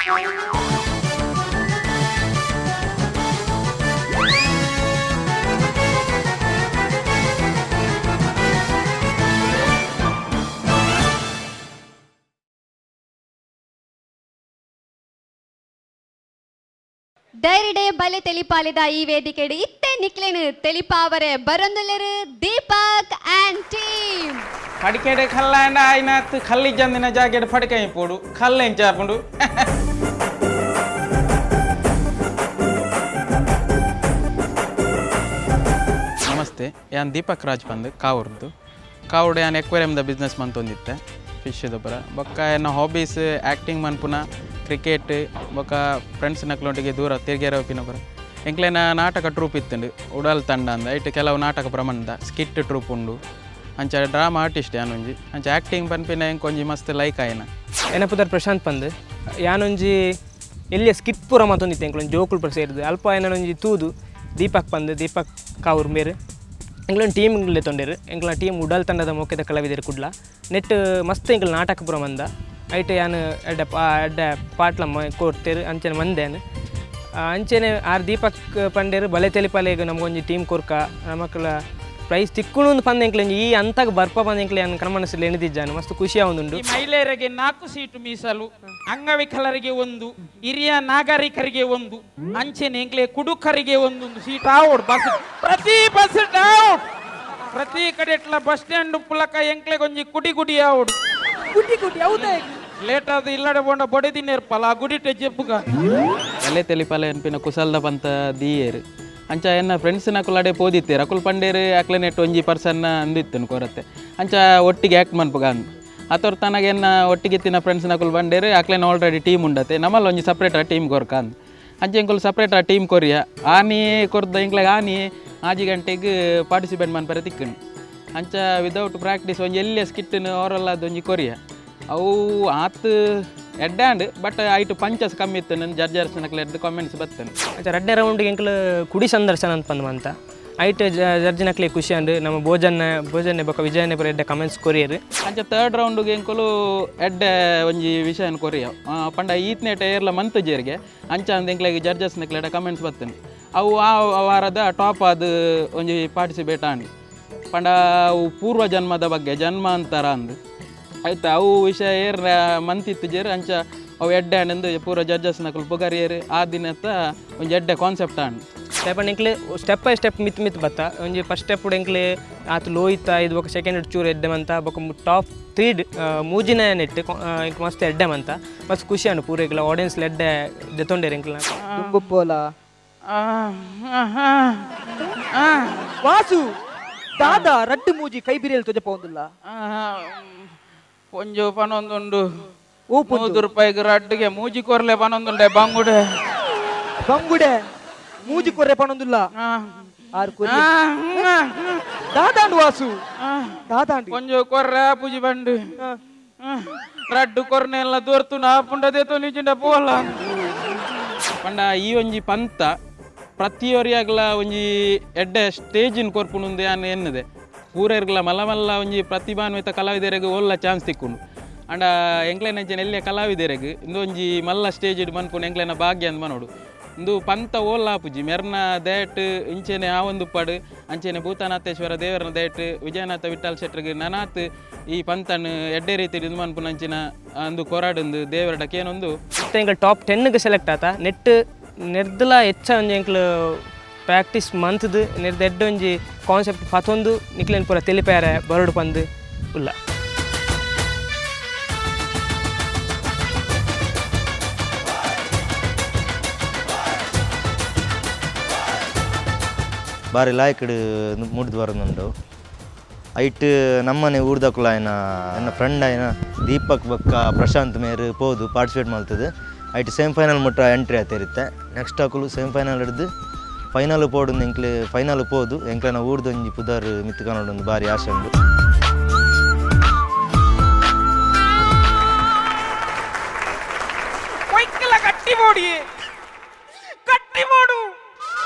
Dairy day ಬಲೆ ತೆಲಿಪಾಲಿದ ಈ ವೇದಿಕೆಡೆ ಇತ್ತೆ ನಿಕ್ಲೇನು ತೆಲಿಪಾವರೆ ಬರೊಂದುಲ್ಲೆರು ದೀಪಕ್ ಆ್ಯಂಡ್ ಟೀಮ್ ಪಡಿಕೆಡೆ ಕಲ್ಲಾಂಡ ಆಯ್ನಾತ್ ಕಲ್ಲಿ ಜಂದಿನ ಜಾಗೆಡೆ ಪಡಿಕೆ ಪೋಡು ಕಲ್ಲೆಂಚ ಹಾಕೊಂಡು ನಮಸ್ತೆ ಯಾನ್ ದೀಪಕ್ ರಾಜ್ ಬಂದು ಕಾವೂರ್ದು ಕಾವೂರ್ಡು ಯಾನ್ ಎಕ್ವೇರಿಯಮ್ದ ಬಿಸ್ನೆಸ್ ಮಂತೊಂದಿತ್ತೆ ಫಿಶ್ ದೊಬ್ಬರ ಬೊಕ್ಕ ಎನ್ನ ಹಾಬೀಸ್ ಆ್ಯಕ್ಟಿಂಗ್ ಮನ್ಪುನ ಕ್ರಿಕೆಟ್ ಬೊಕ್ಕ ಫ್ರೆಂಡ್ಸ್ ನಕ್ಲೊಟ್ಟಿಗೆ ದೂರ ತಿರ್ಗೇರ ಪಿನಪುರ ಎಂಕ್ಲೇನ ನಾಟಕ ಟ್ರೂಪ್ ಇತ್ತುಂಡು ಉಡಲ್ ತಂಡ ಅಂದ ಐಟ್ ಕೆಲವು ನಾಟಕ ಪ್ರಮಾಣದ ಸ್ಕಿಟ್ ಟ್ರೂಪ್ ಉಂಡು ಅಂಚ ಡ್ರಾಮಾ ಆರ್ಟಿಸ್ಟ್ ಯಾನೊಂಜಿ ಅಂಚ ಆ್ಯಕ್ಟಿಂಗ್ ಪನ್ಪಿನ ಎಂಕೊಂಜಿ ಮಸ್ತ್ ಲೈಕ್ ಆಯ್ನ ಏನಪ್ಪುದರ್ ಪ್ರಶಾಂತ್ ಪಂದ್ ಯಾನೊಂಜಿ ಎಲ್ಲಿಯ ಸ್ಕಿಟ್ ಪೂರ ಮತ್ತೊಂದಿತ್ತು ಎಂಕ್ಲೊಂದು ಜೋಕುಲ್ ಪುರ ಸೇರಿದು ಅಲ್ಪ ಏನೊಂಜಿ ತೂದು ದೀಪಕ್ ಪಂದ್ ದೀಪಕ್ ಕಾವೂರ್ ಮೇರು ಎಂಕ್ಲೊಂದು ಟೀಮ್ಗಳೇ ತೊಂಡೇರು ಎಂಕ್ಲ ಟೀಮ್ ಉಡಲ್ ತಂಡದ ಮೊಕ್ಕೆದ ಕಲಾವಿದರು ಕುಡ್ಲ ನೆಟ್ ಮಸ್ತ್ ಎಂಕ್ಲ ನಾಟಕ ಪೂರ ಮಂದ ಐಟ್ ಯಾನು ಎಡ್ಡ ಪಾಟ್ಲ ಕೊಡ್ತೇರು ಅಂಚನೆ ಮಂದೇನು ಅಂಚನೆ ಆರು ದೀಪಕ್ ಪಂಡೇರು ಬಲೆ ತೆಲಿಪಾಲೆಗೆ ನಮಗೊಂದು ಟೀಮ್ ಕೊರ್ಕ ನಮಕ್ಲ ಪ್ರೈಸ್ ತಿಕ್ಕುಳು ಒಂದು ಪಂದ ಎಂಕ್ಲೆ ಈ ಅಂತಾಗ ಬರ್ಪ ಬಂದ ಎಂಕ್ಲೆ ಅನ್ನ ಕ್ರಮಣಿಸಲು ಎಣಿದಿದ್ದಾನು ಮಸ್ತ್ ಖುಷಿ ಆಗುಂಡು. ಮಹಿಳೆಯರಿಗೆ 4 ಸೀಟು ಮೀಸಲು, ಅಂಗವಿಕಲರಿಗೆ 1, ಹಿರಿಯ ನಾಗರಿಕರಿಗೆ 1, ಅಂಚೆನೆ ಎಂಕ್ಲೆ ಕುಡುಕರಿಗೆ 1 ಸೀಟ್ ಔಟ್. ಬಸ್ ಪ್ರತಿ ಬಸ್ ಔಟ್, ಪ್ರತಿ ಕಡೆ ಬಸ್ ಸ್ಟ್ಯಾಂಡ್ ಪುಲಕ ಎಂಕ್ಲೆ ಕೊಂಜಿ ಕುಡಿ ಔಟ್. ಗುಡಿ ಹೌದಾ ಲೇಟ್ ಆದ ಇಲ್ಲಡೆ ಬೋಂಡ ಬಡಿದಿನ ಇರ್ಪಲ್ಲ ಆ ಗುಡಿಟೆ ಜೆಪ್ಪುಗ ಎಲೆ ತೆಲಿಪಾಲೆ ಅನ್ಪಿನ ಕುಸಲ್ದ ಪಂತ ದೀಯೇರು ಅಂಚ ಎನ್ನ ಫ್ರೆಂಡ್ಸ್ ನಕುಲಡೆ ಪೋದಿತ್ತೇರು ಅಕುಲ್ ಪಂಡೇರು ಅಕ್ಲೆನೆಟ್ ಒಂಜಿ ಪರ್ಸನ್ ಅಂದಿತ್ತನು ಕೊರತೆ ಅಂಚ ಒಟ್ಟಿಗೆ ಆ್ಯಕ್ಟ್ ಮನ್ಪುಗ ಅಂದು ಅತವ್ರ ತನಗೆ ಎನ್ನ ಒಟ್ಟಿಗೆ ತಿನ್ನ ಫ್ರೆಂಡ್ಸ್ ನಕುಲ್ ಬಂಡೇರು ಅಕ್ಲೇನ ಆಲ್ರೆಡಿ ಟೀಮ್ ಉಂಡತೆ ನಮ್ಮಲ್ಲಿ ಒಂಜಿ ಸಪ್ರೇಟ್ ಟೀಮ್ ಕೊರ್ಕ ಅಂದು ಅಂಚೆ ಎಂಕುಲು ಸಪ್ರೇಟ್ ಟೀಮ್ ಕೊರಿಯ ಆನಿ ಕೊರ್ದ ಎಂಕ್ಲೆಗೆ ಆನಿ ಆಜಿ ಗಂಟೆಗೆ ಪಾರ್ಟಿಸಿಪೇಟ್ ಮನ್ಪರೆ ತಿಕ್ಕನು ಅಂಚ ವಿದೌಟ್ ಪ್ರಾಕ್ಟೀಸ್ ಒಂಜಿ ಎಲ್ಲಿಯ ಸ್ಕಿಟ್ಟನು ಅವರೆಲ್ಲ ಅದೊಂಜಿ ಕೊರಿಯ ಅವು ಆತು ಎಡ್ಡಾಂಡ್ ಬಟ್ ಐಟು ಪಂಚಸ್ ಕಮ್ಮಿ ಇತ್ತು ನನ್ನ ಜಡ್ಜರ್ಸ್ ನಕ್ಲೆ ಎದ್ದು ಕಾಮೆಂಟ್ಸ್ ಬರ್ತೇನೆ ಅಂಚ ರಡ್ಡೆ ರೌಂಡ್ಗೆ ಎಂಕ್ಲು ಕುಡಿ ಸಂದರ್ಶನ ಅಂತ ಬಂದ ಐಟ್ ಜಡ್ಜ್ ನಕ್ಲೆ ಖುಷಿ ಅಂಡು ನಮ್ಮ ಭೋಜನೆ ಬೊಕ್ಕ ವಿಜಯನೇ ಪರ ಎಡ್ಡೆ ಕಮೆಂಟ್ಸ್ ಕೊರಿಯರು ಅಂಚ 3rd ರೌಂಡ್ಗೆ ಎಂಕುಲು ಎಡ್ಡೆ ಒಂಜಿ ವಿಷಯನ ಕೊರಿಯ ಪಂಡ ಈತ್ನೇ ಟೈರ್ಲ ಮಂತ್ ಜೇರಿಗೆ ಅಂಚ ಅಂದ ಎಂಕ್ಲೆಗೆ ಜಡ್ಜಸ್ ನಕ್ಲೆ ಎಡ್ಡೆ ಕಮೆಂಟ್ಸ್ ಬರ್ತೇನೆ ಅವು ಆ ವಾರದ ಟಾಪ್ ಅದು ಒಂಜಿ ಪಾರ್ಟಿಸಿಪೇಟ್ ಆಂಡು ಪಂಡ ಅವು ಪೂರ್ವ ಜನ್ಮದ ಬಗ್ಗೆ ಜನ್ಮಾಂತರ ಅಂದು ಆಯ್ತಾ ಅವು ವಿಷಯ ಏರ್ ಮಂತಿತ್ತು ಜೇರು ಅಂಚ ಅವು ಎಡ್ಡೆ ಹಣ್ಣು ಪೂರ ಜಡ್ಜಸ್ ನಕಲು ಪುಗಾರಿಯರು ಆ ದಿನತ್ತ ಒಂದು ಎಡ್ಡೆ ಕಾನ್ಸೆಪ್ಟ್ ಹಣ್ಣು ಸ್ಟೆಪ್ ಎಂಕ್ಲೆ ಸ್ಟೆಪ್ ಬೈ ಸ್ಟೆಪ್ ಮಿತ್ ಬತ್ತ ಒಂಜಿ ಫಸ್ಟ್ ಸ್ಟೆಪ್ ಎಂಕ್ಲೆ ಆತು ಲೋಯ್ತ ಇದು ಬೊಕ್ಕ ಸೆಕೆಂಡ್ ಚೂರು ಎಡ್ಡೆ ಮಂತ ಬೊಕ್ಕ ಟಾಪ್ 3 ಮೂಜಿನ ನೆಟ್ ಇಂಕ ಮಸ್ತ್ ಎಡ್ಡೆ ಮಂತ ಮಸ್ತ್ ಖುಷಿ ಅನ್ನು ಪೂರ ಎಂಕ್ಲ ಆಡಿಯನ್ಸ್ ಎಡ್ಡೆ ದೆತೊಂಡೇರು ಎಂಕ್ಲ ತುಂಬುಪ್ಪೋಲ ವಾಸು ದಾದ ರಡ್ಡು ಮೂಜಿ ಕೈ ಬಿರಿಯಲ್ ತೊಜಪ ಒಂದುಲ್ಲ ಪೊಂಜು ಪನೊಂದುಂಡು ₹100 ರಡ್ಡಿಗೆ ಮೂಜಿ ಕೊರ್ಲೆ ಪನೊಂದುಂಡೆ ಬಂಗುಡೆ ಮೂಜಿ ಕೊರ್ರೆ ಪನೊಂದುಲ್ಲ ಆರು ಕೊರ್ರೆ ದಾದಾಂಡು ವಾಸು ದಾದಾಂಡು ಪೊಂಜು ಕೊರ್ರೆ ಪೂಜಿ ಬಂಡು ರಡ್ಡು ಕೊರ್ನೆ ಎಲ್ಲ ದೋರ್ತು ನಾ ಪುಂಡದೇತೋ ನಿಜಿಂಡ ಪೋಲ ಪಂಡ ಈ ಒಂಜಿ ಪಂತ ಪ್ರತಿಯೊರಿಯಾಗ್ಲ ಒಂಜಿ ಎಡ್ಡೆ ಸ್ಟೇಜಿನ ಕೊರ್ಪುನುಂದು ಯಾನು ಎನ್ನದೆ ಪೂರೈರ್ಗಲ ಮಲ್ಲ ಒಂಜಿ ಪ್ರತಿಭಾನ್ವಿತ ಕಲಾವಿದರಿಗೆ ಒಳ್ಳ ಚಾನ್ಸ್ ತಿಕ್ಕೊಂಡು ಅಂಡ ಎಂಕ್ಲೆನ ಅಂಚೆನ ಎಲ್ಲಿಯ ಕಲಾವಿದರಿಗೆ ಇಂದು ಒಂಜಿ ಮಲ್ಲ ಸ್ಟೇಜ್ ಇಡು ಮನ್ಪುಣ ಎಂಕ್ಲೆನ ಭಾಗ್ಯ ಅಂತ ಮನೋಡು ಇಂದು ಪಂತ ಓಲ್ಲ ಆಪುಜಿ ಮೆರ್ನ ದೇಟ್ ಇಂಚೆನೆ ಆ ಒಂದು ಪಡು ಅಂಚೆನೆ ಭೂತಾನಾಥೇಶ್ವರ ದೇವರನ ದೇಟ್ ವಿಜಯನಾಥ ವಿಠಲ್ ಶೆಟ್ರಿಗೆ ನನಾತ್ ಈ ಪಂತನ್ನು ಎಡ್ಡೆ ರೀತಿ ಇದು ಮನ್ಪುಣ ಅಂಚಿನ ಅಂದು ಕೊರಾಡೊಂದು ದೇವರಡಕ್ಕೆ ಏನೊಂದು ಎಂಕ್ಲ ಟಾಪ್ 10ಗೆ ಸೆಲೆಕ್ಟ್ ಆತ ನೆಟ್ ನೆರ್ದಲ ಹೆಚ್ಚ ಒಂಜಿ ಎಂಕ್ಲು ಪ್ರಾಕ್ಟೀಸ್ ಮಂತ್ದು ನೆರ್ದ ಎಡ್ಡೆ ಒಂಜಿ ಕಾನ್ಸೆಪ್ಟ್ ಪತೊಂದು ನಿಕ್ಲೇನ್ ಪೂರ ತೆಲಿಪಾರ ಬರಡು ಪಂದು ಉಲ್ಲ ಬಾರಿ ಲಾಯ್ಕಡು ಮುಡ್ದು ಬರೋದುಂಡು ಐಟ್ ನಮ್ಮನೆ ಊರ್ದಕ್ಕುಲ ಎನ್ನ ಫ್ರೆಂಡ್ ಆಯ್ನ ದೀಪಕ್ ಬೊಕ್ಕ ಪ್ರಶಾಂತ್ ಮೇರು ಪೋದು ಪಾರ್ಟಿಸಿಪೇಟ್ ಮಾಡ್ತದೆ ಐಟ್ ಸೆಮಿ ಫೈನಲ್ ಮುಟ್ಟ ಎಂಟ್ರಿ ಆತಿರುತ್ತೆ ನೆಕ್ಸ್ಟ್ ಹಾಕಲು ಸೆಮಿ ಫೈನಲ್ ಹಿಡಿದು ಫೈನಲ್ ಪೋಡು ಎಂಕ್ಲೆ ಫೈನಲ್ ಪೋದು ಎಂಕ್ಲೆನ ಊರ್ದೊಂಜಿ ಪುದರ್ ಮಿತ್ಕನೊಂದು ಬಾರಿ ಆಸೆ ಉಂಡು. ಗಟ್ಟಿ ಮಾಡು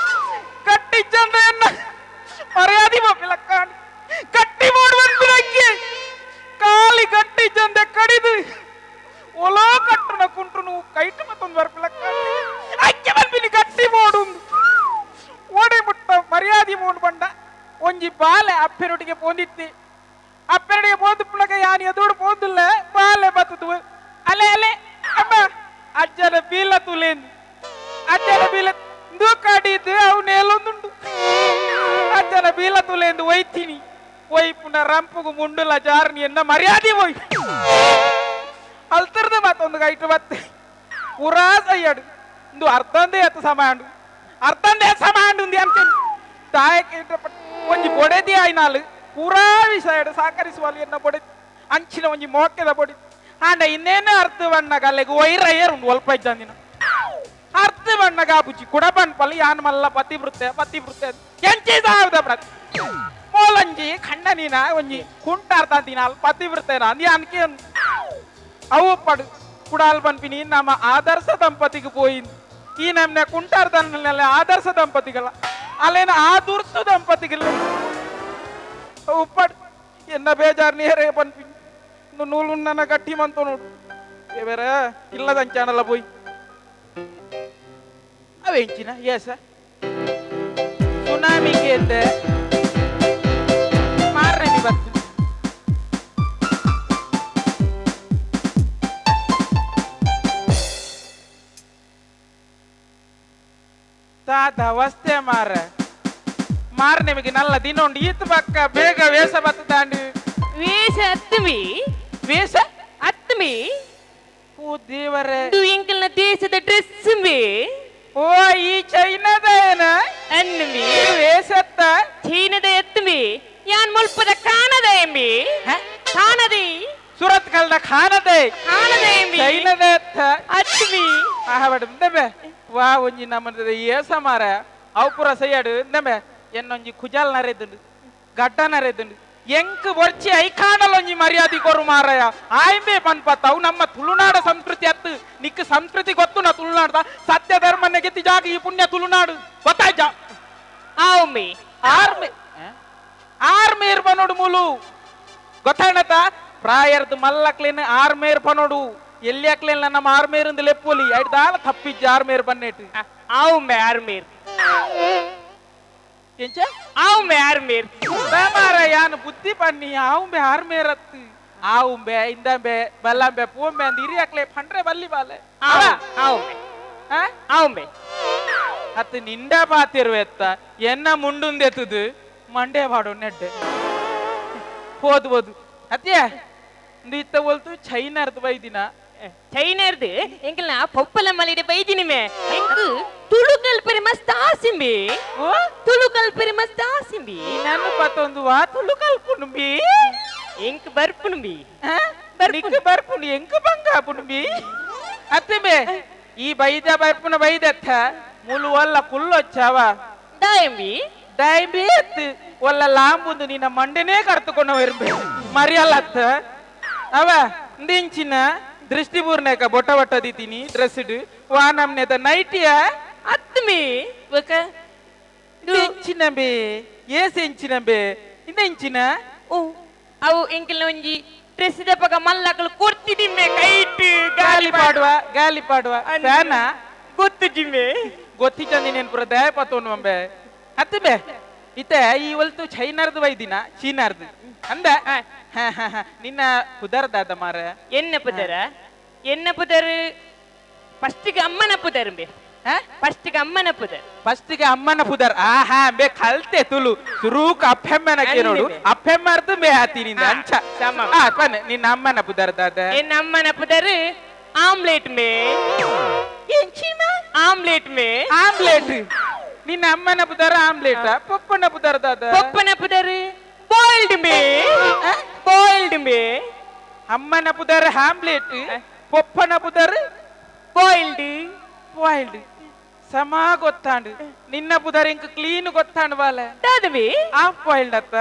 ಗಟ್ಟಿ ಚಂದ ಮರ್ಯಾದಿ ಗಟ್ಟಿ ಮಾಡುವಂತೆ ಕಾಲಿ ಗಟ್ಟಿ ಚಂದ ಕಡಿದು ಒಲೋ ಕಟ್ಟಣ ಕುಂಟ್ರು ನೀವು ಕೈಟ್ ಮತ್ತೊಂದು ಬರ್ಪಿಲಕ್ಕ ಅಕ್ಕೆ ಬರ್ಪಿನಿ ಗಟ್ಟಿ ಮೋಡು ಓಡೆ ಮುಟ್ಟ ಮರ್ಯಾದೆ ಮೋಡು ಬಂಡ ಒಂಜಿ ಬಾಲೆ ಅಪ್ಪೆರೊಟ್ಟಿಗೆ ಪೋಂದಿತ್ತಿ ಅಪ್ಪೆರಡಿಗೆ ಪೋದು ಪುಳಕ ಯಾನಿ ಎದುರು ಪೋದಿಲ್ಲ ಬಾಲೆ ಬತ್ತದು ಅಲೆ ಅಲೆ ಅಮ್ಮ ಅಜ್ಜನ ಬೀಲ ತುಲೇಂದು ಅಜ್ಜನ ಬೀಲ ಕಾಡಿದ್ದು ಅವನು ಎಲ್ಲೊಂದುಂಡು ಅಜ್ಜನ ಬೀಲ ತುಲೇಂದು ಒಯ್ತೀನಿ ಒಯ್ ಪುನಃ ರಂಪುಗು ಮುಂಡುಲ ಜಾರ್ನಿ ಎನ್ನ ಮರ್ಯಾದೆ ಒಯ್ ಅಲ್ತರ್ದ ಮತ್ತೊಂದು ಗೈಟು ಬತ್ತೆ ಪುರಾ ಸಯ್ಯಡು ಇಂದು ಅರ್ಧಂದೇ ಹತ್ತು ಸಮಾಂಡು ಅರ್ಧಂದೇ ಸಮಾಂಡು ఉంది ಅಂತ ತಾಯಕ್ಕೆ ಒಂಜಿ ಬೊಡೆದಿ ಆಯ್ನಾಲು ಪೂರಾ ವಿಷಯ ಸಹಕರಿಸುವಲ್ಲಿ ಎನ್ನ ಬೊಡೆ ಅಂಚಿನ ಒಂಜಿ ಮೋಕೆದ ಬೊಡಿ ಆಂಡ ಇನ್ನೇನು ಅರ್ಧ ಬಣ್ಣ ಗಲ್ಲೆಗೆ ಒಯ್ರ ಏರುಂಡು ಒಲ್ಪ ಇದ್ದಂದಿನ ಅರ್ಧ ಬಣ್ಣ ಗಾಬುಜಿ ಕುಡಬಣ್ ಪಲ್ಲಿ ಯಾನ್ ಮಲ್ಲ ಪತಿವೃತ್ತೆ ಎಂಚಿ ಸಾವ್ದ ಪ್ರತಿ ಮೋಲಂಜಿ ಖಂಡ ನೀನ ಒಂಜಿ ಕುಂಟ ಅರ್ಧ ಅಂತಿನ ಪತಿವೃತ್ತೇನ ಅಂದಿ ಅನ್ಕೆ ಅವು ಪಡು ಕುಡಾಲ್ ಬನ್ಪಿನಿ ನಮ್ಮ ಆದರ್ಶ ದಂಪತಿಗೆ ಪೋಯಿಂದು ಈ ನಮ್ನೆ ಕುಂಟಾರ್ದನ್ನೆಲ್ಲ ಆದರ್ಶ ದಂಪತಿಗಳ ಅಲ್ಲೇನ ಆದುರ್ಸು ದಂಪತಿಗಳ ಉಪ್ಪಡ್ ಎನ್ನ ಬೇಜಾರ್ ನೇರೇ ಬನ್ಪಿನಿ ನೂಲು ನನ್ನ ಗಟ್ಟಿ ಮಂತು ನೋಡು ಬೇರೆ ಇಲ್ಲದಂಚಾನಲ್ಲ ಪೋಯ್ ಅವೆಂಚಿನ ಏಸ ಸುನಾಮಿಗೆ ಎದ್ದೆ ಮಾರ್ರೆ ಬರ್ತೀನಿ ವಸ್ತೆ ಮಾರ ನಿಮಗೆ ನಲ್ಲ ದಿನ ಉಂಡು ಈತ ಪಕ್ಕ ಬೇಗ ವೇಷ ಬತ್ತದಾಂಡು ವೇಷ ಅತ್ತಮಿ ವೇಷ ಅತ್ತಮಿ ಓ ದೇವರೇ ಇದು ಎಂಕಲ್ನ ದೇಶದ ಡ್ರೆಸ್ ಮೇ ಓ ಈ ಚೈನಾದ ಏನ ಅನ್ನಮಿ ವೇಷತ್ತ ಚೀನದ ಎತ್ತಮಿ ಯಾನ್ ಮುಲ್ಪದ ಕಾಣದ ಎಮ್ಮಿ ಕಾಣದಿ ಸುರತ್ ಕಲ್ದ ಖಾನದೆ ಎಮ್ಮಿ ಚೈನಾದ ಅತ್ತಮಿ ಆಹಬಡ ಇಂದಬೆ ವಾ ಒಂಜಿ ನಮ್ಮದ ಏಸ ಮಾರ ಅವಪುರ ಸೈಯಡು ಇಂದಬೆ ಎನ್ನೊಂಜಿ ಕುಜಾಲ್ ನರೆದುಂಡು ಗಡ್ಡ ನರೆದುಂಡು ಎಂಕ್ ಬರ್ಚಿ ಐಕಾಣಲ್ ಒಂಜಿ ಮರ್ಯಾದೆ ಕೊರು ಮಾರಯ ಆಯ್ಬೆ ಪನ್ಪತ್ತ ಅವು ನಮ್ಮ ತುಳುನಾಡ ಸಂಸ್ಕೃತಿ ಅತ್ತು ನಿಕ್ ಸಂಸ್ಕೃತಿ ಗೊತ್ತು ನಾ ತುಳುನಾಡ್ದ ಸತ್ಯ ಧರ್ಮನೆ ಗೆತ್ತಿ ಜಾಗ ಈ ಪುಣ್ಯ ತುಳುನಾಡು ಗೊತ್ತಾಯ್ತ ಆವ್ಮಿ ಆರ್ಮೇರ್ ಪನೋಡು ಮೂಲು ಗೊತ್ತಾಯ್ನತ ಪ್ರಾಯರ್ದು ಮಲ್ಲಕ್ಲೇನ ಆರ್ಮೇರ್ ಪನೋಡು ಎಲ್ಲಿ ಹಾಕ್ಲಿಲ್ಲ ನಮ್ಮ ಆರ್ಮೇರ್ ಒಂದು ಲೆಪ್ಪೋಲಿ ಐದಾಲ ತಪ್ಪಿಜ್ಜ ಆರ್ಮೇರ್ ಬನ್ನೇಟು ಆವ್ಮೆ ಆರ್ಮೇರ್ ಎಂಚ ಆವ್ಮೆ ಆರ್ಮೇರ್ ಮಾರ ಯಾನು ಬುದ್ಧಿ ಪನ್ನಿ ಆವುಂಬೆ ಆರ್ಮೇರ್ ಅತ್ತು ಆವುಂಬೆ ಇಂದಂಬೆ ಬಲ್ಲಂಬೆ ಪೂಂಬೆ ಅಂದ್ ಇರಿ ಹಾಕ್ಲೆ ಪಂಡ್ರೆ ಬಲ್ಲಿ ಬಾಲೆ ಆವ್ಮೆ ಆವ್ಮೆ ಅತ್ತು ನಿಂಡ ಪಾತಿರುವೆತ್ತ ಎನ್ನ ಮುಂಡುಂದೆತ್ತದು ಮಂಡೆ ಬಾಡು ನೆಡ್ಡೆ ಹೋದು ಅತ್ಯ ಇಂದು ಇತ್ತ ಹೋಲ್ತು ಚೈನಾರ್ದು ಬೈದಿನ ಚೈನರ್ದು ಎಂಕಲ್ನ ಪೊಪ್ಪಲ ಮಲಿಡೆ ಬೈದಿನಿ ಮೇ ಎಂಕು ತುಳುಕಲ್ ಪರಿ ಮಸ್ತ್ ಆಸಿಂಬಿ ಓ ತುಳುಕಲ್ ಪರಿ ಮಸ್ತ್ ಆಸಿಂಬಿ ನಾನು ಪತ್ತೊಂದು ವಾ ತುಳು ಕಲ್ಪುನುಂಬಿ ಎಂಕ್ ಬರ್ಪುನುಂಬಿ ನಿಕ್ ಬರ್ಪುನು ಎಂಕ ಬಂಗ ಪುನುಂಬಿ ಅತ್ತೆ ಈ ಬೈದ ಬರ್ಪುನ ಬೈದತ್ತ ಮುಲು ಒಲ್ಲ ಕುಲ್ಲೊಚ್ಚವ ದಾಯಂಬಿ ದೈಬಿ ಎತ್ತು ಒಲ್ಲ ಲಾಂಬುಂದು ನಿನ್ನ ಮಂಡೆನೇ ಕರ್ತುಕೊಂಡು ಇರ್ಬೇಕು ಮರಿಯಲ್ಲತ್ತ ಅವ ಇಂಚಿನ ದೃಷ್ಟಿಪೂರ್ಣಕ ಬೊಟ್ಟ ಬೊಟ್ಟ ದಿತೀನಿ ಡ್ರೆಸ್ಡ್ ವಾ ನಮ್ನೆದ ನೈಟಿಯ ಅತ್ತಮಿ ಬಕ ಇಂಚಿನ ಬೇ ಏಸ್ ಇಂಚಿನ ಬೇ ಇಂಚಿನ ಓ ಅವು ಎಂಕಲ್ನ ಒಂಜಿ ಡ್ರೆಸ್ ದಪಕ ಮಲ್ಲಕಲು ಕೊರ್ತಿದಿಮ್ಮೆ ಕೈಟ್ ಗಾಲಿ ಪಾಡುವ ಫ್ಯಾನ ಗೊತ್ತು ಜಿಮ್ಮೆ ಗೊತ್ತಿಚ್ಚಂದಿ ನೆನ್ ಪುರ ದಯ ಪತ್ತೋನು ಅಂಬೆ ಅತ್ತೆ ಬೇ ಇತ್ತೆ ಈ ಒಲ್ತು ಚೈನಾರ್ದು ಬೈದಿನ ಚೀನಾರ್ದು ಅಂದ ನಿನ್ನ ಪುದರ್ದಾದ ಮಾರ என்ன புதர் ಫಸ್ಟಿಗೆ ಅಮ್ಮನ ಪುದರ್ ಬೇ ಫಸ್ಟಿಗೆ ಅಮ್ಮನ ಪುದರ್ ಫಸ್ಟಿಗೆ ಅಮ್ಮನ ಪುದರ್ ಆಹಾ ಬೇ ಕಲ್ತೆ ತುಳು ಸುರೂಕ ಅಪ್ಪೆಮ್ಮನಕ್ಕೆ ನೋಡು ಅಪ್ಪೆಮ್ಮರ್ದು ಬೇ ಹಾತಿನಿಂದ ಅಂಚ ಪನ್ ನಿನ್ನ ಅಮ್ಮನ ಪುದರ್ದಾದ ಎನ್ನ ಅಮ್ಮನ ಪುದರ್ omelette May omelette May omelette ನಿನ್ನ ಅಮ್ಮನ ಪುದರ್ ಆಮ್ಲೆಟ್ ಪಪ್ಪನ ಪುದರ್ದಾದ ಪಪ್ಪನ ಪುದರ್ ಬಾಯ್ಲ್ಡ್ ಮೇ ಅಮ್ಮನ ಪುದರ್ ಆಮ್ಲೆಟ್ ಪಪ್ಪನ ಪುದರ್ ಬಾಯ್ಲ್ಡ್ ಸಮ ಗೊತ್ತಾಂಡು ನಿನ್ನ ಪುದರ್ ಇಂಕ ಕ್ಲೀನ್ ಗೊತ್ತಾಂಡು ಬಾಲೆ ದಾದವಿ ಆಫ್ ಬಾಯ್ಲ್ಡ್ ಅತ್ತ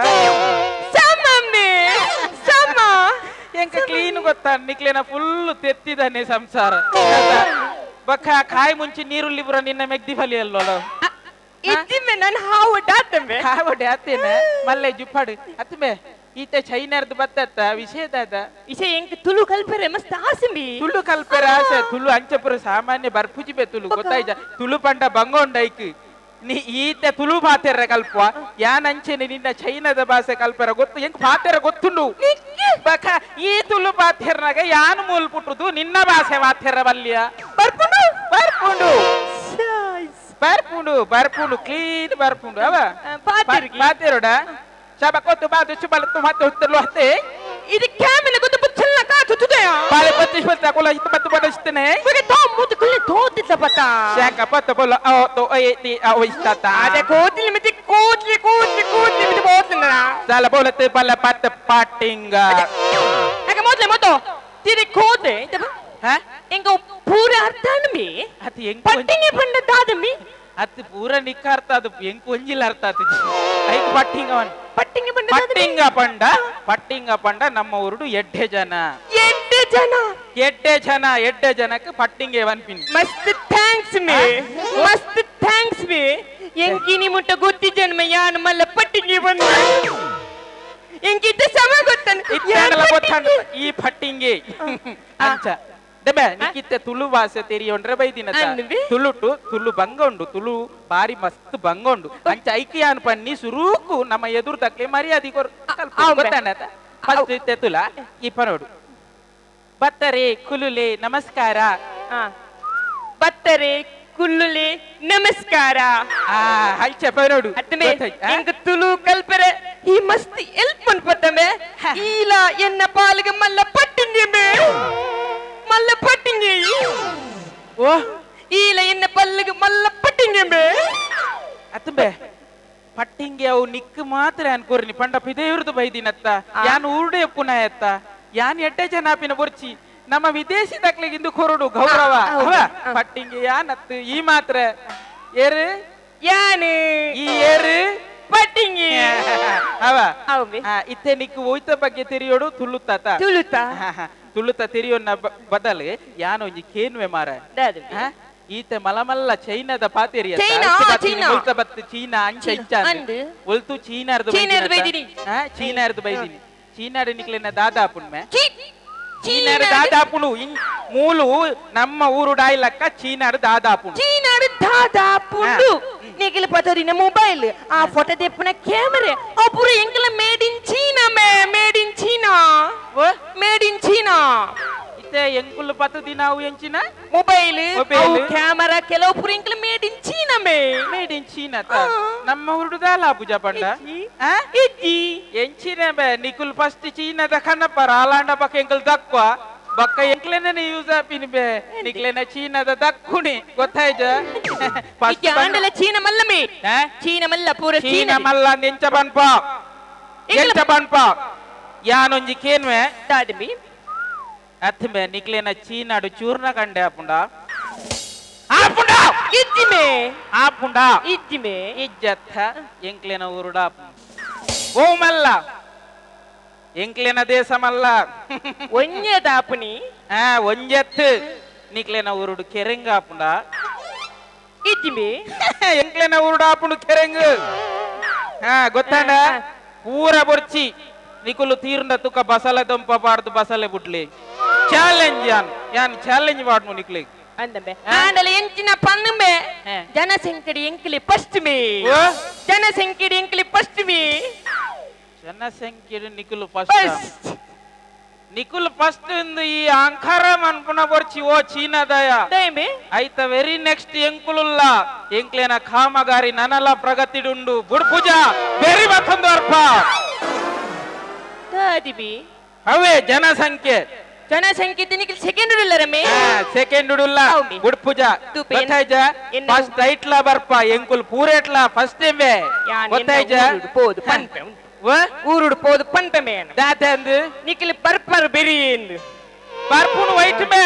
ಸಮ ಎಂಕ ಕ್ಲೀನ್ ಗೊತ್ತಾಂಡು ನಿಕ್ಲೇನ ಫುಲ್ ತೆತ್ತಿದಾನೆ ಸಂಸಾರ ಬಕ್ಕ ಕಾಯಿ ಮುಂಚೆ ನೀರುಳ್ಳಿ ಬುರ ನಿನ್ನ ಮೆಗ್ದಿ ಫಲಿ ಅಲ್ಲೋಳ ಇದ್ದಿಮ್ಮೆ ನಾನು ಹಾವು ಡಾತಂಬೆ ಹಾವಡೆ ಅತ್ತೇನೆ ಮಲ್ಲೆ ಜುಪ್ಪಾಡು ಅತ್ತಮೆ ಈತ ಚೈನಾರ್ದು ಬತ್ತತ್ತ ವಿಷಯದಾದ ಇಸೆ ಎಂಕ್ ತುಳು ಕಲ್ಪರೆ ಮಸ್ತ್ ಆಸಿಮಿ ತುಳು ಕಲ್ಪೆರ ಆಸೆ ತುಳು ಅಂಚಪುರ ಸಾಮಾನ್ಯ ಬರ್ಪುಜಿ ಬೆ ತುಳು ಗೊತ್ತಾಯ್ತ ತುಳು ಪಂಡ ಬಂಗೊಂಡೈಕ್ ನೀ ಈತ ತುಳು ಭಾತೆರ ಕಲ್ಪ ಯಾನ್ ಅಂಚೆನೆ ನಿನ್ನ ಚೈನಾದ ಭಾಷೆ ಕಲ್ಪರ ಗೊತ್ತು ಎಂಕ್ ಭಾತೆರ ಗೊತ್ತುಂಡು ಬಕ ಈ ತುಳು ಭಾತೆರ್ನಾಗ ಯಾನ್ ಮೂಲ್ ಪುಟ್ಟುದು ನಿನ್ನ ಭಾಷೆ ಭಾತೆರ ಬಲ್ಯ ಬರ್ಪುಂಡು ಬರ್ಪುಂಡು ಬರ್ಪುಂಡು ಬರ್ಪುಂಡು ಕ್ಲೀನ್ ಬರ್ಪುಂಡು ಅವ ಭಾತೆರೋಡ ಶಾಬ ಕೊತ್ತು ಬಾದು ಚುಬಲ ತು ಮತ್ತೆ ಹುತ್ತಲು ಹತ್ತೆ ಇದು ಕ್ಯಾಮೆಲ ಗೊತ್ತು ಬುಚ್ಚಲ್ಲ ಕಾತು ತುದಯ ಬಾಳೆ 25 ಬತ್ತ ಕೊಲ ಹಿತ ಬತ್ತ ಬಡಸ್ತನೆ ಬಗೆ ತೋ ಮುದು ಕುlle ತೋತಿಲ್ಲ ಪತ ಶಾಕ ಬತ್ತ ಕೊಲ ಅ ತೋ ಎ ತಿ ಅ ಇಸ್ತತ ಅದೆ ಕೋತಿಲಿ ಮಿತಿ ಕೋತ್ಲಿ ಮಿತಿ ಬೋತ್ಲಿನ ಸಾಲ ಬೋಲತೆ ಬಲ್ಲ ಪತ್ತ ಪಾಟಿಂಗ ಹಾಗೆ ಮೊದಲೇ ಮೊದಲು ತಿರಿ ಕೋತೆ ಹ ಎಂಗ ಪೂರ ಅರ್ಥ ಅನ್ಮಿ ಅತಿ ಎಂಕ್ ಪಟ್ಟಿಂಗೆ ಪಂಡ ದಾದಮಿ ಅತಿ ಪೂರ ನಿಕ್ಕ ಅರ್ಥ ಅದು ಎಂಕ್ ಒಂಜಿಲ್ಲ ಅರ್ಥ ಆತು ಐಕ್ ಪಟ್ಟಿಂಗ ಅವನ್ ಪಟ್ಟಿಂಗೆ ಪಂಡ ಪಟ್ಟಿಂಗ ಪಂಡ ನಮ್ಮ ಊರುಡು ಎಡ್ಡೆ ಜನ ಎಡ್ಡೆ ಜನಕ್ಕೆ ಪಟ್ಟಿಂಗೆ ವನ್ಪಿನ್ ಮಸ್ತ್ ಥ್ಯಾಂಕ್ಸ್ ಮೇ ಎಂಕಿನಿ ಮುಟ್ಟ ಗೊತ್ತಿ ಜನ್ಮ ಯಾನ್ ಮಲ್ಲ ಪಟ್ಟಿಂಗೆ ಬಂದ ಎಂಕಿದ್ದ ಸಮ ಗೊತ್ತನ ಈ ಪಟ್ಟಿಂಗೆ ಅಂಚ ದೆಬೆ ನಿಕ್ಕಿತ್ತೆ ತುಳು ಭಾಷೆ ತೆರಿಯೊಂಡ್ರೆ ಬೈದಿನತ ತುಳು ಬಂಗೊಂಡು ತುಳು ಬಾರಿ ಮಸ್ತ್ ಬಂಗೊಂಡು ಅಂಚ ಐಕ್ಯಾನ್ ಪನ್ನಿ ಸುರೂಕು ನಮ್ಮ ಎದುರು ತಕ್ಲೆ ಮರ್ಯಾದಿ ಗೊತ್ತಾನತ ಫಸ್ಟ್ ಇತ್ತೆ ತುಲ ಈ ಪರೋಡು ಬತ್ತರೆ ಕುಲುಲೆ ನಮಸ್ಕಾರ ಬತ್ತರೆ ಕುಲ್ಲುಲೆ ನಮಸ್ಕಾರ ಹಲ್ಚ ಪರೋಡು ಅತ್ತಮೆ ಎಂಗ ತುಳು ಕಲ್ಪರೆ ಈ ಮಸ್ತ್ ಎಲ್ಪ್ ಅನ್ಪತ್ತಮೆ ಈಲ ಎನ್ನ ಪಾಲಿಗೆ ಮಲ್ಲ ಪಟ್ಟಿಂಗೆ ಮಲ್ಲ ಪಟ್ಟಿಂಗೆ ಓ ಈಲ ಎನ್ನ ಪಲ್ಲಿಗೆ ಮಲ್ಲ ಪಟ್ಟಿಂಗೆ ಅತ್ತಂಬೆ ಪಟ್ಟಿಂಗೆ ಅವು ನಿಕ್ ಮಾತ್ರ ಅನ್ಕೋರ್ನಿ ಪಂಡ ಪಿದೇವ್ರದ್ದು ಬೈದಿನತ್ತ ಯಾನ್ ಊರ್ಡೆ ಪುನಯತ್ತ ಯಾನ್ ಎಡ್ಡೆ ಜನಾಪಿನ ಬೊರ್ಚಿ ನಮ್ಮ ವಿದೇಶಿ ದಕ್ಲಿಗೆ ಇಂದು ಕೊರಡು ಗೌರವ ಪಟ್ಟಿಂಗೆ ಯಾನತ್ತು ಈ ಮಾತ್ರ ಏರು ಯಾನೆ ಈ ಏರು ಪಟ್ಟಿಂಗೆ ಅವ ಇತ್ತೆ ನಿಕ್ಕು ಒಯ್ತ ಬಗ್ಗೆ ತೆರಿಯೋಡು ತುಳುತ್ತ ತುಳುತ್ತ ತೆರಿಯೋನ್ನ ಬದಲು ಯಾನ ಒಂಜಿ ಕೇನ್ವೆ ಮಾರ ಈತ ಮಲಮಲ್ಲ ಚೈನಾದ ಪಾತೆರಿಯ ಬತ್ತು ಚೀನಾ ಅಂಚ ಇಂಚ ಒಲ್ತು ಚೀನಾರ್ದು ಬೈದಿನಿ ಚೀನಾಡ ನಿಕ್ಲೆನ ದಾದಾಪುಣ್ಮೆ ಚೀನಾಡ ದಾದಾಪುಣು ಮೂಲು ನಮ್ಮ ಊರು ಡಾಯ್ಲಕ್ಕ ಚೀನಾಡ ದಾದಾಪುಣು ನಿಖಿಲ ಪತೋರಿನ ಮೊಬೈಲ್ ಆ ಫೋಟೋ ತೆಪ್ಪನ ಕ್ಯಾಮೆರಾ ಅಪುರ ಎಂಕಲ ಮೇಡ್ ಇನ್ ಚೀನಾ ಇತ್ತೆ ಎಂಕುಲು ಪತ್ತು ದಿನ ಅವು ಎಂಚಿನ ಮೊಬೈಲ್ ಕ್ಯಾಮೆರಾ ಕೆಲವು ಪುರ ಎಂಕಲ ಮೇಡ್ ಇನ್ ಚೀನಾ ನಮ್ಮ ಹುಡುದಾಲ ಪೂಜಾ ಪಂಡ ಎಂಚಿನ ಬೆ ನಿಕುಲ್ ಫಸ್ಟ್ ಚೀನಾದ ಕನ್ನಪ್ಪರ ಆಲಾಂಡ ಬಕ್ಕ ಎಂಕಲ್ ದಕ್ವ ಬಕ್ಕ ಎಂಕ್ಲೆನ ಯೂಸ್ ಆಪಿನಿ ಬೆ ನಿಕ್ಲೆನ ಚೀನಾದ ದಕ್ಕುನಿ ಗೊತ್ತಾಯ್ತ ಆಂಡಲ ಚೀನಾ ಮಲ್ಲಮಿ ಚೀನಾ ಮಲ್ಲ ಪೂರ ಚೀನಾ ಮಲ್ಲ ನೆಂಚ ಬನ್ಪ ಯಾನೊಂಜಿ ಕೇನ್ವೆ ದಾದಮಿ ಅತ್ಮೆ ನಿಕ್ಲೆನ ಚೀನಾಡು ಚೂರ್ಣ ಕಂಡೆ ಆಪುಂಡ ಇಜ್ಜಿಮೆ ಇಜ್ಜತ್ತ ಎಂಕ್ಲೆನ ಊರುಡ ಓಮಲ್ಲ ಎಂಕ್ಲೆನ ದೇಶಮಲ್ಲ ಒಂಜೆದಾಪುನಿ ಒಂಜೆತ್ತು ನಿಕ್ಲೆನ ಊರುಡು ಕೆರೆಂಗ ಆಪುಂಡ ಇಜ್ಜಿಮೆ ಎಂಕ್ಲೆನ ಊರುಡು ಆಪುಂಡು ಕೆರೆಂಗ ಗೊತ್ತಾಂಡ ಪೂರ ಬೊರ್ಚಿ ನಿಕುಲು ತೀರ್ಂಡ ತುಕ ಬಸಲೆ ದಂಪ ಪಾಡ್ದು ಬಸಲೆ ಬುಡ್ಲಿ ಚಾಲೆಂಜ್ ಯಾನ್ ಚಾಲೆಂಜ್ ಮಾಡ್ನು ನಿಕ್ಲಿ ಅಂದಮೆ ಆಂಡಲ ಎಂಚಿನ ಪನ್ನುಮೆ ಜನಸಂಖ್ಯೆ ಎಂಕ್ಲಿ ಫಸ್ಟ್ ಮೇ ಜನಸಂಖ್ಯೆ ನಿಕುಲು ಫಸ್ಟ್ ಈ ಅಂಕಾರ ಅನ್ಪುನ ಬರ್ಚಿ ಓ ಚೀನಾದಯ ಐತ ವೆರಿ ನೆಕ್ಸ್ಟ್ ಎಂಕುಲುಲ್ಲ ಎಂಕ್ಲೇನ ಕಾಮಗಾರಿ ನನಲ ಪ್ರಗತಿಡುಂಡು ಬುಡ್ಪುಜ ವೆರಿ ಮತ್ತೊಂದು ಅರ್ಥ ಅವೇ ಜನಸಂಖ್ಯೆ ನಿಖಿಲ್ ಸೆಕೆಂಡ್ ಉಡುಲ್ಲ ರಮೇ ಸೆಕೆಂಡ್ ಉಡುಲ್ಲ ಬುಡ್ಪುಜ ಗೊತ್ತಾಯ್ಜ ಫಸ್ಟ್ ರೈಟ್ಲ ಬರ್ಪ ಎಂಕುಲ್ ಪೂರೇಟ್ಲ ಫಸ್ಟ್ ಎಂಬೆ ಗೊತ್ತಾಯ್ಜ ಊರುಡು ಪೋದು ಪಂಪಮೆ ದಾತೆ ಅಂದು ನಿಖಿಲ್ ಪರ್ಪರ್ ಬೆರಿ ಎಂದು ಪರ್ಪುನು ವೈಟ್ ಮೇ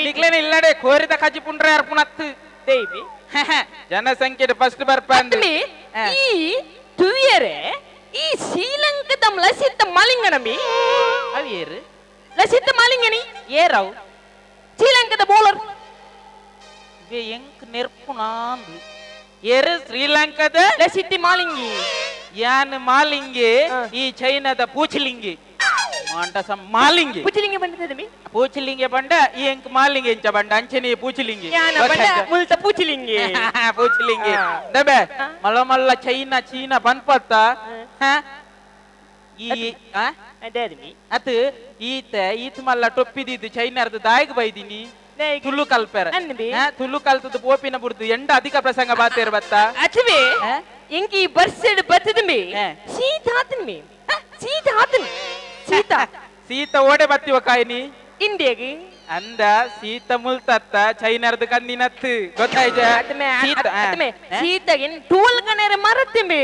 ನಿಕ್ಲೇನ ಇಲ್ಲಡೆ ಕೋರಿದ ಕಜಿ ಪುಂಡ್ರೆ ಅರ್ಪುನತ್ತು ದೇವಿ ಜನಸಂಖ್ಯೆ ಫಸ್ಟ್ ಬರ್ಪ ಅಂದು ಈ ತುಯರೆ ಈ ಶ್ರೀಲಂಕದ ಲಸಿತ ಮಾಲಿಂಗನಮಿ ಅವು ಏರು ಲಸಿತ ಮಾಲಿಂಗನಿ ಏರವು ಶ್ರೀಲಂಕದ ಬೌಲರ್ ಎಂಕ್ ನೆರ್ಪುನಾಂದು ಏರು ಶ್ರೀಲಂಕದ ಲಸಿತಿ ಮಾಲಿಂಗಿ ಯಾನ್ ಮಾಲಿಂಗೆ ಈ ಚೈನಾದ ಪೂಚಲಿಂಗಿ ಮಾಲಿಂಗಿ ಪುಚ್ಚಲಿಂಗೆ ಬಂದಿದೆ ಮೀ ಪೂಚಲಿಂಗೆ ಬಂಡ ಈ ಎಂಕ್ ಮಾಲಿಂಗೆ ಎಂಚ ಬಂಡ ಅಂಚನೆ ಪೂಚಲಿಂಗಿ ಯಾನ ಬಂಡ ಮುಲ್ತ ಪುಚ್ಚಲಿಂಗೆ ಪೂಚಲಿಂಗಿ ದಬೆ ಮಲ್ಲ ಮಲ್ಲ ಚೈನಾ ಚೀನಾ ಬಂದ್ಪತ್ತ ಈ ಅದೇ ಮೀ ಅತ್ ಈತ ಮಲ್ಲ ಟೊಪ್ಪಿದಿದ್ದು ಚೈನಾರ್ದು ದಾಯಿಗೆ ಬೈದಿನಿ ತುಳು ಕಲ್ಪೆರ ತುಳು ಕಲ್ತದ್ದು ಪೋಪಿನ ಬುಡ್ದು ಎಂಡ ಅಧಿಕ ಪ್ರಸಂಗ ಬಾತೇರ್ ಬತ್ತ ಅಚವೆ ಇಂಕಿ ಬರ್ಸೆಡ್ ಬತ್ತದ ಮೇ ಸೀತ ಹಾತನ್ ಮೇ ಸೀತ ಹಾತನ್ ಸೀತ ಸೀತ ಓಡೆ ಬತ್ತಿವ ಕಾಯಿನಿ ಇಂಡಿಯಾಗೆ ಅಂದ ಸೀತ ಮುಲ್ತತ್ತ ಚೈನಾರ್ದು ಕಣ್ಣಿನತ್ತು ಗೊತ್ತಾಯ್ತ ಸೀತಗೆ ಟೂಲ್ ಕಣರೆ ಮರತ್ತೆ ಮೇ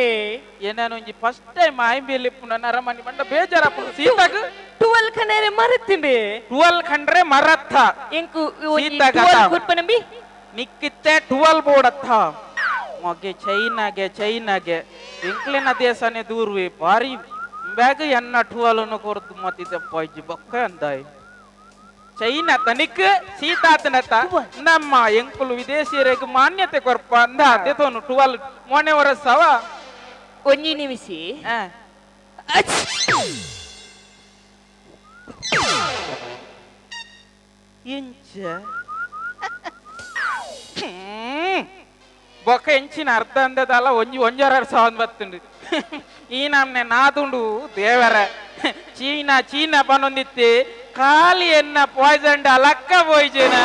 ಏನಾನು ಒಂಜಿ ಫಸ್ಟ್ ಟೈಮ್ ಆಯ್ಬಿಯಲ್ಲಿ ಪುನಃ ನರಮನಿ ಬಂಡ ಬೇಜಾರಪ್ಪು ಸೀತಾಗ ಟೂಲ್ ಕಣರೆ ಮರತ್ತೆ ಮೇ 12 ಖಂಡ್ರೆ ಮರತ್ತ ಇಂಕು ಸೀತಾಗ ಕುರ್ಪನಂಬಿ ನಿಕ್ಕಿತ್ತೆ 12 ಬೋಡತ್ತ ಮೊಗೆ ಚೈನಾಗೆ ಇಂಕ್ಲಿನ ದೇಶನೇ ದೂರ್ವಿ ಬಾರಿ ಬ್ಯಾಗ್ ಎನ್ನ 12 ಕೊರ್ದು ಮತ್ತಿದ್ದಪ್ಪ ಇಜ್ಜಿ ಬೊಕ್ಕ ಅಂದಾಯ್ ಚೈನಾ ತನಿಕ್ ಸೀತಾತನತ ನಮ್ಮ ಎಂಕುಲು ವಿದೇಶಿಯರಿಗೆ ಮಾನ್ಯತೆ ಕೊರ್ಪ ಅಂದ ಅದೇತೋನು 12 ಮೊನ್ನೆ ವರ್ಷವ ಒಂಜಿ ನಿಮಿಷಿ ಇಂಚ ಬೊಕ್ಕ ಎಂಚಿನ ಅರ್ಧ ಅಂದದಲ್ಲ ಒಂಜರ ಸಾವಿರ ಬತ್ತುಂಡು ಈ ನಮ್ನೆ ನಾದುಂಡು ದೇವರ ಚೀನಾ ಪನ್ನೊಂದಿತ್ತೆ ಖಾಲಿ ಎನ್ನ ಪಾಯ್ಸಂಡ್ ಅಲಕ್ಕ ಪೋಯ್ಜೇನ